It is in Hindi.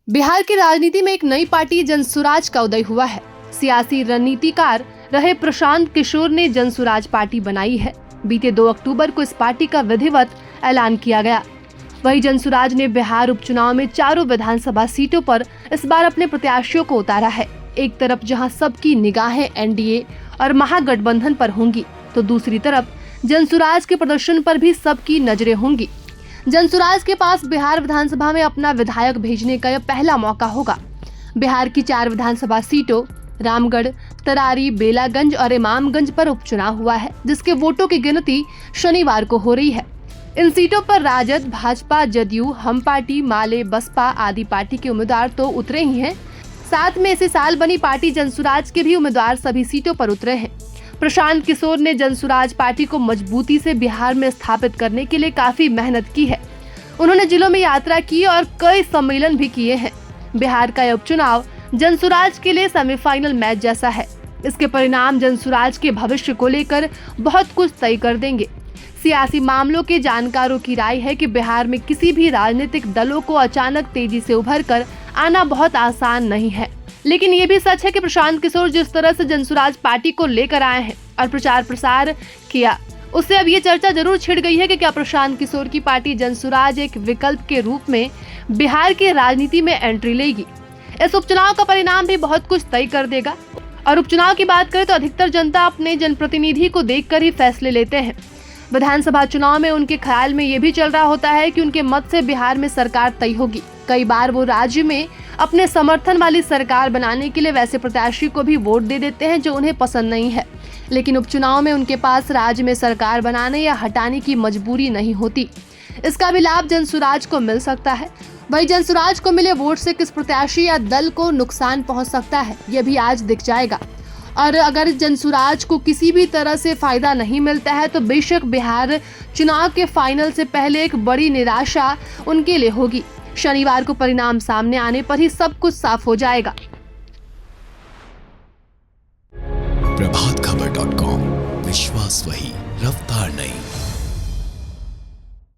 बिहार की राजनीति में एक नई पार्टी जनसुराज का उदय हुआ है। सियासी रणनीतिकार रहे प्रशांत किशोर ने जनसुराज पार्टी बनाई है। बीते 2 अक्टूबर को इस पार्टी का विधिवत ऐलान किया गया। वही जनसुराज ने बिहार उपचुनाव में चारों विधानसभा सीटों पर इस बार अपने प्रत्याशियों को उतारा है। एक तरफ जहां सबकी निगाहें एनडीए और महागठबंधन पर होंगी, तो दूसरी तरफ जनसुराज के प्रदर्शन पर भी सबकी नजरें होंगी। जनसुराज के पास बिहार विधानसभा में अपना विधायक भेजने का यह पहला मौका होगा। बिहार की 4 विधानसभा सीटों रामगढ़, तरारी, बेलागंज और इमामगंज पर उपचुनाव हुआ है, जिसके वोटों की गिनती शनिवार को हो रही है। इन सीटों पर राजद, भाजपा, जदयू, हम पार्टी, माले, बसपा आदि पार्टी के उम्मीदवार तो उतरे ही हैं। साथ में इसी साल बनी पार्टी जनसुराज के भी उम्मीदवार सभी सीटों पर उतरे हैं। प्रशांत किशोर ने जनसुराज पार्टी को मजबूती से बिहार में स्थापित करने के लिए काफी मेहनत की है। उन्होंने जिलों में यात्रा की और कई सम्मेलन भी किए हैं। बिहार का यह उपचुनाव जनसुराज के लिए सेमीफाइनल मैच जैसा है। इसके परिणाम जनसुराज के भविष्य को लेकर बहुत कुछ तय कर देंगे। सियासी मामलों के जानकारों की राय है कि बिहार में किसी भी राजनीतिक दलों को अचानक तेजी से उभर कर आना बहुत आसान नहीं है। लेकिन ये भी सच है कि प्रशांत किशोर जिस तरह से जनसुराज पार्टी को लेकर आए हैं और प्रचार प्रसार किया, उससे अब ये चर्चा जरूर छिड़ गई है कि क्या प्रशांत किशोर की पार्टी जनसुराज एक विकल्प के रूप में बिहार की राजनीति में एंट्री लेगी। इस उपचुनाव का परिणाम भी बहुत कुछ तय कर देगा। और उपचुनाव की बात करें तो अधिकतर जनता अपने जनप्रतिनिधि को देखकर ही फैसले लेते हैं। विधानसभा चुनाव में उनके ख्याल में ये भी चल रहा होता है कि उनके मत से बिहार में सरकार तय होगी। कई बार वो राज्य में अपने समर्थन वाली सरकार बनाने के लिए वैसे प्रत्याशी को भी वोट दे देते हैं जो उन्हें पसंद नहीं है। लेकिन उपचुनाव में उनके पास राज्य में सरकार बनाने या हटाने की मजबूरी नहीं होती। इसका भी लाभ जनसुराज को मिल सकता है। वही जनसुराज को मिले वोट से किस प्रत्याशी या दल को नुकसान पहुंच सकता है, यह भी आज दिख जाएगा। और अगर जनसुराज को किसी भी तरह से फायदा नहीं मिलता है तो बेशक बिहार चुनाव के फाइनल से पहले एक बड़ी निराशा उनके लिए होगी। शनिवार को परिणाम सामने आने पर ही सब कुछ साफ हो जाएगा। प्रभातखबर.com, विश्वास वही, रफ्तार नहीं।